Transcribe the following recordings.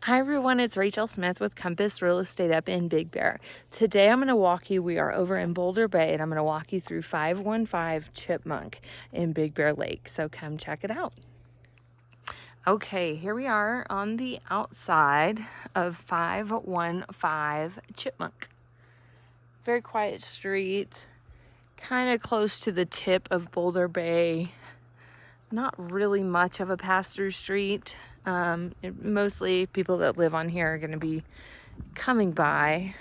Hi everyone, it's Rachel Smith with Compass Real Estate up in Big Bear. Today I'm going to walk you, we are over in Boulder Bay, and I'm going to walk you through 515 Chipmunk in Big Bear Lake. So come check it out. Okay, here we are on the outside of 515 Chipmunk. Very quiet street, kind of close to the tip of Boulder Bay. Not really much of a pass-through street. Mostly people that live on here are going to be coming by.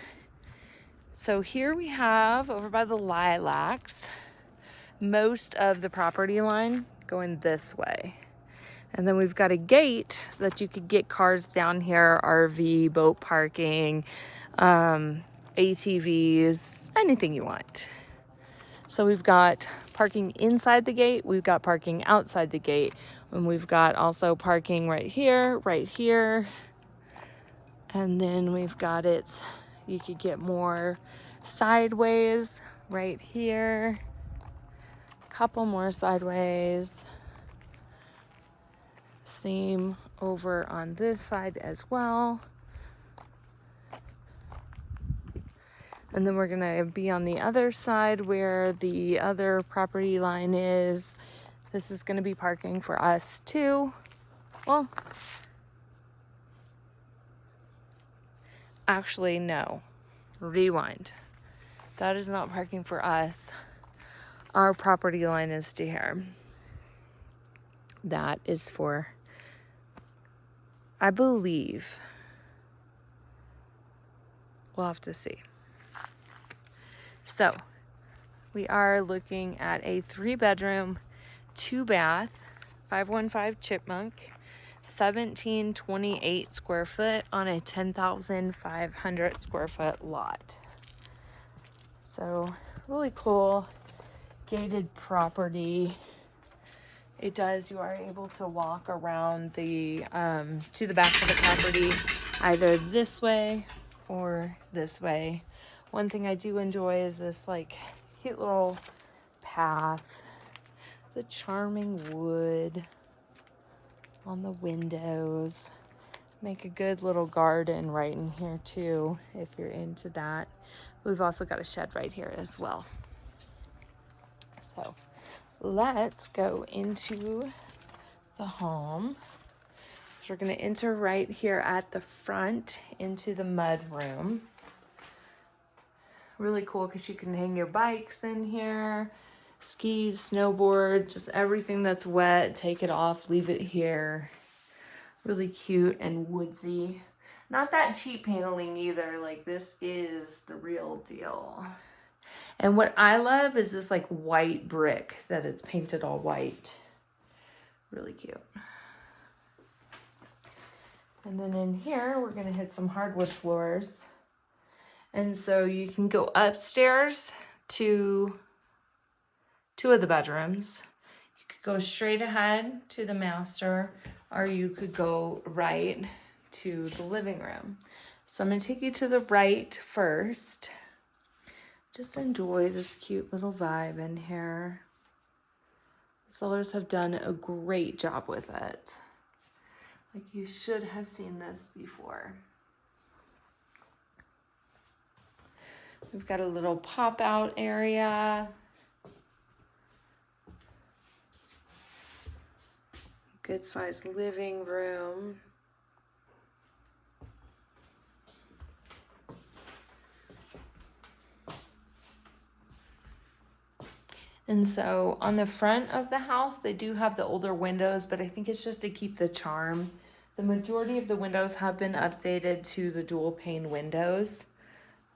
So here we have, over by the lilacs, most of the property line going this way. And then we've got a gate that you could get cars down here, RV, boat parking, ATVs, anything you want. So we've got parking inside the gate, we've got parking outside the gate, and we've got also parking right here, and then we've got it, you could get more sideways right here, a couple more sideways, same over on this side as well. And then we're gonna be on the other side where the other property line is. This is gonna be parking for us too. Well, actually, no. Rewind. That is not parking for us. Our property line is to here. That is for, I believe, we'll have to see. So we are looking at a 3-bedroom, 2-bath, 515 Chipmunk, 1728 square foot on a 10,500 square foot lot. So really cool gated property. You are able to walk around the to the back of the property either this way or this way. One thing I do enjoy is this like cute little path, the charming wood on the windows. Make a good little garden right in here too if you're into that. We've also got a shed right here as well. So let's go into the home. So we're going to enter right here at the front into the mud room. Really cool because you can hang your bikes in here, skis, snowboard, just everything that's wet, take it off, leave it here. Really cute and woodsy. Not that cheap paneling either, like this is the real deal. And what I love is this like white brick that it's painted all white. Really cute. And then in here, we're gonna hit some hardwood floors. And so you can go upstairs to 2 of the bedrooms. You could go straight ahead to the master, or you could go right to the living room. So I'm gonna take you to the right first. Just enjoy this cute little vibe in here. The sellers have done a great job with it. Like you should have seen this before. We've got a little pop-out area. Good sized living room. And so on the front of the house, they do have the older windows, but I think it's just to keep the charm. The majority of the windows have been updated to the dual pane windows.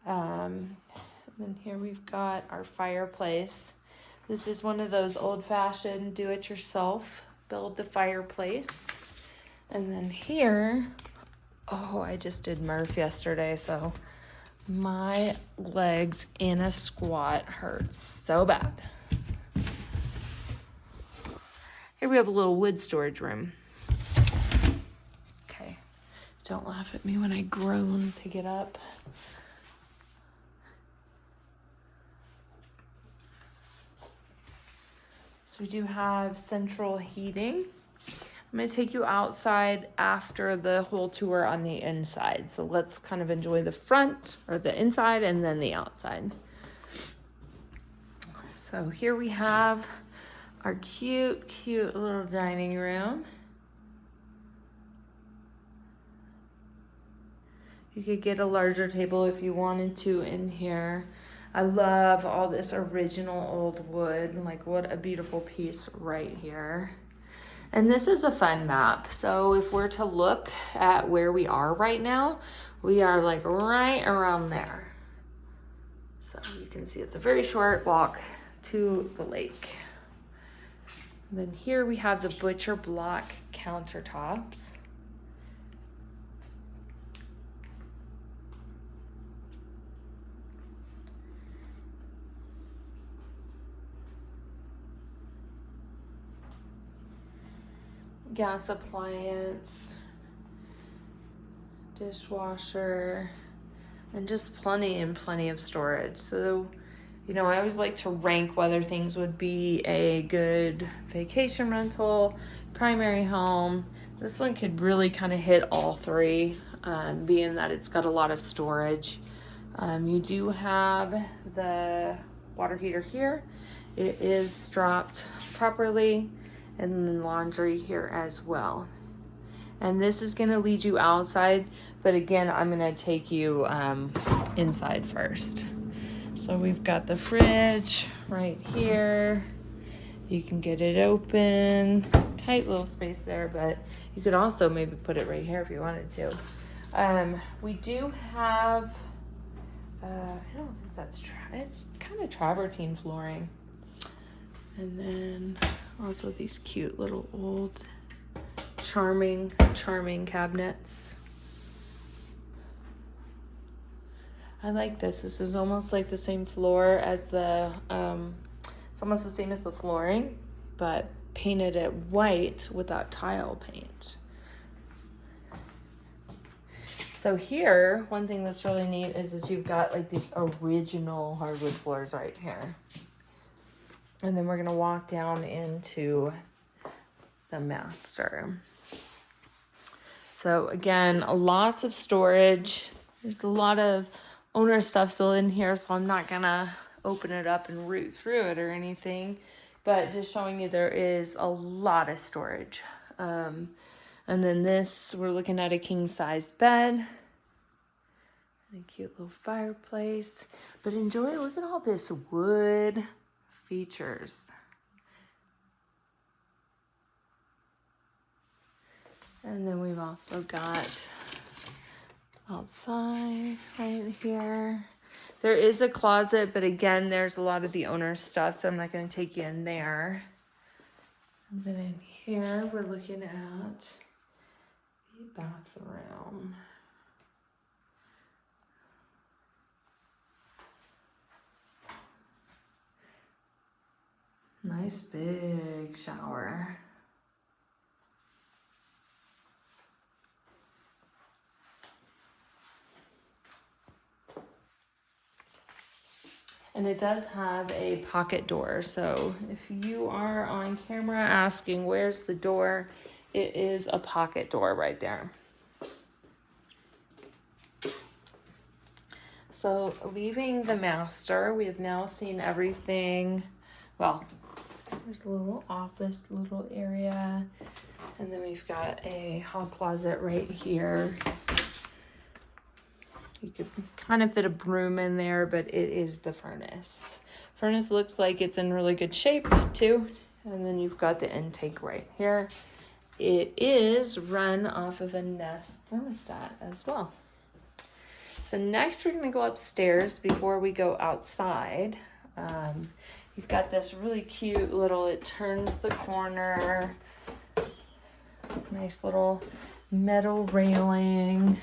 And then here we've got our fireplace. This is one of those old-fashioned do-it-yourself build the fireplace. And then here, oh, I just did Murph yesterday, so my legs in a squat hurt so bad. Here we have a little wood storage room. Okay, don't laugh at me when I groan to get up. So we do have central heating. I'm going to take you outside after the whole tour on the inside. So let's kind of enjoy the front or the inside and then the outside. So here we have our cute, cute little dining room. You could get a larger table if you wanted to in here. I love all this original old wood. Like, what a beautiful piece right here. And this is a fun map. So if we're to look at where we are right now, we are like right around there. So you can see it's a very short walk to the lake. And then here we have the butcher block countertops. Gas appliance, dishwasher, and just plenty and plenty of storage. So, you know, I always like to rank whether things would be a good vacation rental, primary home. This one could really kind of hit all three, being that it's got a lot of storage. You do have the water heater here. It is strapped properly. And then laundry here as well. And this is gonna lead you outside, but again, I'm gonna take you inside first. So we've got the fridge right here. You can get it open, tight little space there, but you could also maybe put it right here if you wanted to. We do have, I don't think that's, it's kind of travertine flooring. And then also these cute little old charming cabinets. I like this. This is almost like the same floor as the, it's almost the same as the flooring, but painted it white without tile paint. So here, one thing that's really neat is that you've got like these original hardwood floors right here. And then we're gonna walk down into the master. So again, lots of storage. There's a lot of owner stuff still in here, so I'm not gonna open it up and root through it or anything, but just showing you there is a lot of storage. And then this, we're looking at a king size bed. And a cute little fireplace. But enjoy, look at all this wood features. And then we've also got outside right here. There is a closet, but again, there's a lot of the owner's stuff, so I'm not going to take you in there. And then in here, we're looking at the bathroom. Nice big shower. And it does have a pocket door. So if you are on camera asking where's the door, it is a pocket door right there. So leaving the master, we have now seen everything. Well, there's a little office, little area. And then we've got a hall closet right here. You could kind of fit a broom in there, but it is the furnace. Furnace looks like it's in really good shape too. And then you've got the intake right here. It is run off of a Nest thermostat as well. So next we're gonna go upstairs before we go outside. You've got this really cute little, it turns the corner, nice little metal railing.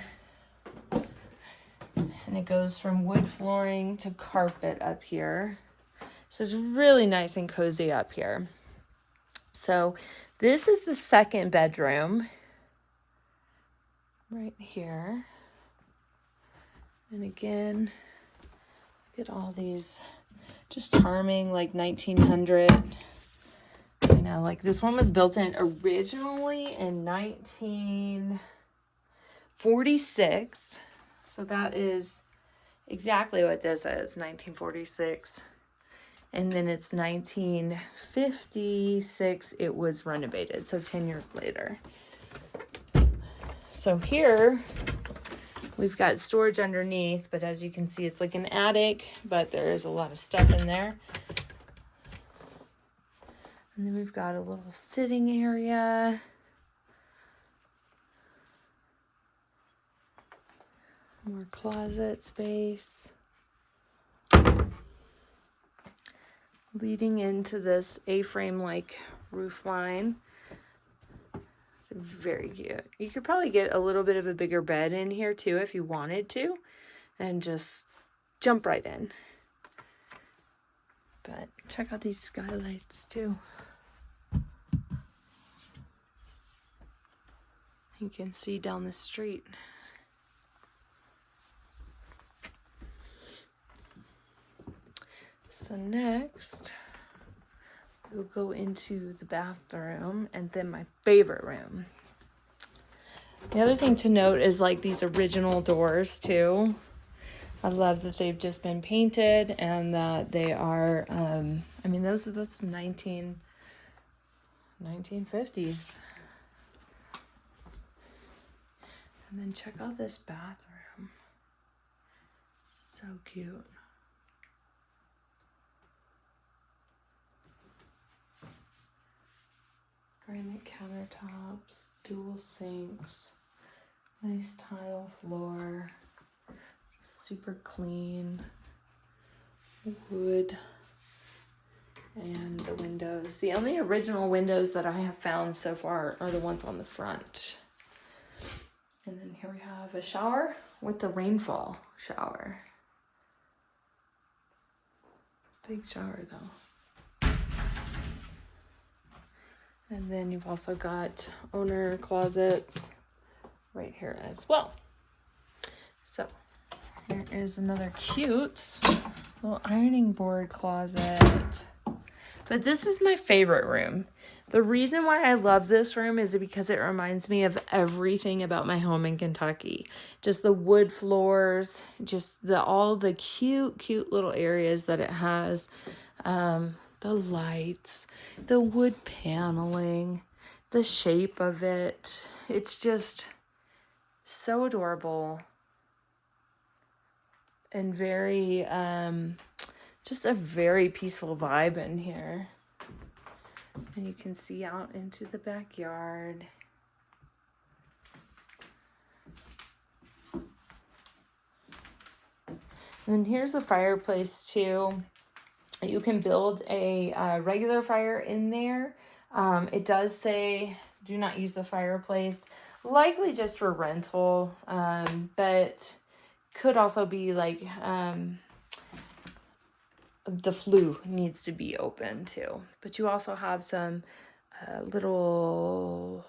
And it goes from wood flooring to carpet up here. So it's really nice and cozy up here. So this is the second bedroom right here. And again, look at all these just charming, like 1900, know, like this one was built in originally in 1946. So that is exactly what this is, 1946. And then it's 1956, it was renovated, so 10 years later. So here, we've got storage underneath, but as you can see, it's like an attic, but there is a lot of stuff in there. And then we've got a little sitting area. More closet space. Leading into this A-frame like roof line. It's very cute. You could probably get a little bit of a bigger bed in here too if you wanted to, and just jump right in. But check out these skylights too. You can see down the street. So next, we'll go into the bathroom and then my favorite room. The other thing to note is like these original doors too. I love that they've just been painted and that they are, I mean, that's 1950s. And then check out this bathroom. So cute. Granite countertops, dual sinks, nice tile floor, super clean, wood, and the windows. The only original windows that I have found so far are the ones on the front. And then here we have a shower with the rainfall shower. Big shower though. And then you've also got owner closets right here as well. So here is another cute little ironing board closet. But this is my favorite room. The reason why I love this room is because it reminds me of everything about my home in Kentucky. Just the wood floors, just all the cute little areas that it has. The lights, the wood paneling, the shape of it. It's just so adorable and very, just a very peaceful vibe in here. And you can see out into the backyard. And then here's a fireplace too. You can build a regular fire in there. It does say do not use the fireplace, likely just for rental, but could also be like the flue needs to be open too. But you also have some little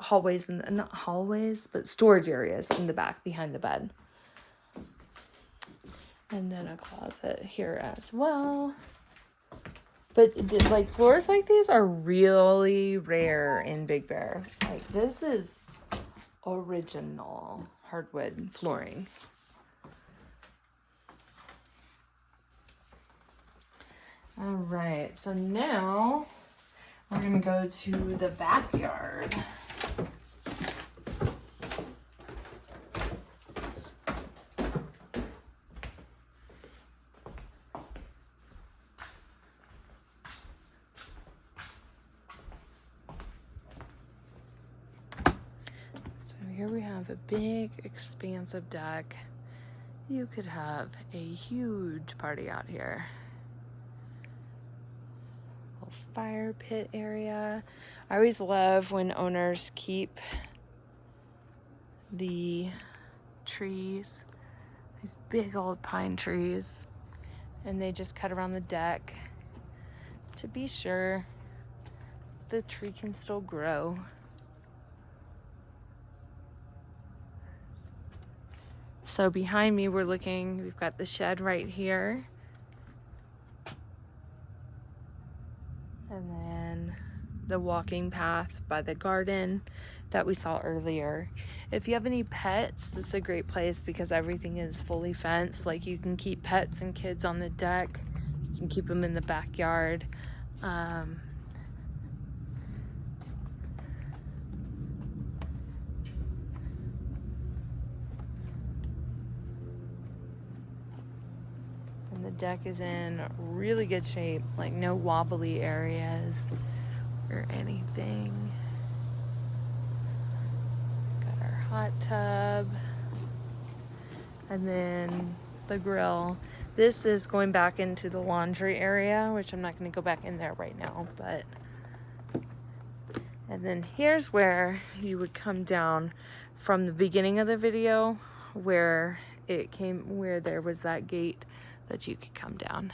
hallways, not hallways, but storage areas in the back behind the bed. And then a closet here as well. But like floors like these are really rare in Big Bear. Like this is original hardwood flooring. All right, so now we're gonna go to the backyard. So here we have a big, expansive deck. You could have a huge party out here. Little fire pit area. I always love when owners keep the trees, these big old pine trees, and they just cut around the deck to be sure the tree can still grow. So behind me, we've got the shed right here. And then the walking path by the garden that we saw earlier. If you have any pets, this is a great place because everything is fully fenced. Like, you can keep pets and kids on the deck, you can keep them in the backyard. And the deck is in really good shape, like no wobbly areas or anything. Got our hot tub, and then the grill. This is going back into the laundry area, which I'm not going to go back in there right now, but. And then here's where you would come down from the beginning of the video, where there was that gate that you could come down.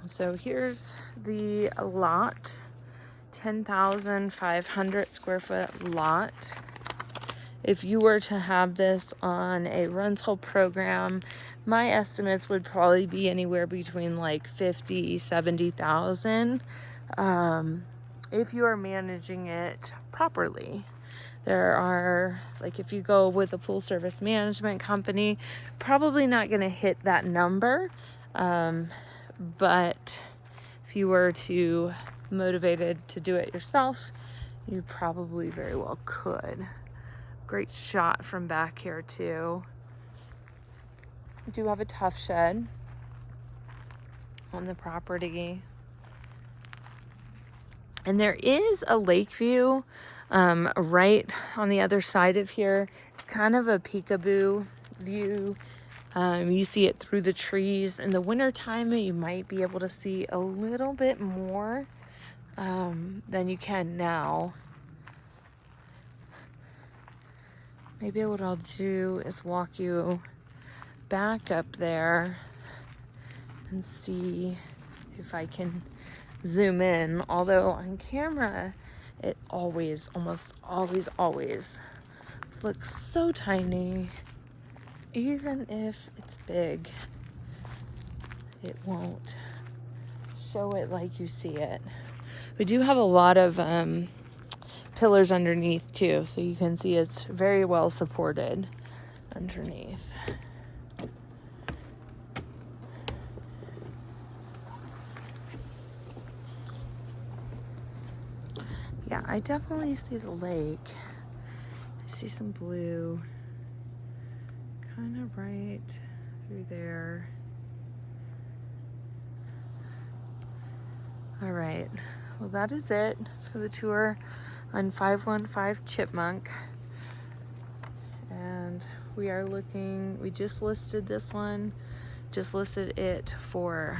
So here's the lot, 10,500 square foot lot. If you were to have this on a rental program, my estimates would probably be anywhere between like 50, 70,000. If you are managing it properly. There are, like, if you go with a full service management company, probably not going to hit that number. But if you were to motivated to do it yourself, you probably very well could. Great shot from back here too. We do have a tough shed on the property. And there is a lake view right on the other side of here. It's kind of a peekaboo view. You see it through the trees. In the wintertime, you might be able to see a little bit more than you can now. Maybe what I'll do is walk you back up there and see if I can zoom in. Although on camera, it almost always looks so tiny. Even if it's big, it won't show it like you see it. We do have a lot of pillars underneath too, so you can see it's very well supported underneath. Yeah, I definitely see the lake. I see some blue kind of right through there. All right, well, that is it for the tour on 515 Chipmunk. And we just listed this one, just listed it for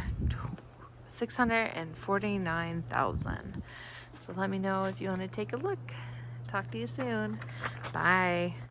$649,000. So let me know if you want to take a look. Talk to you soon. Bye.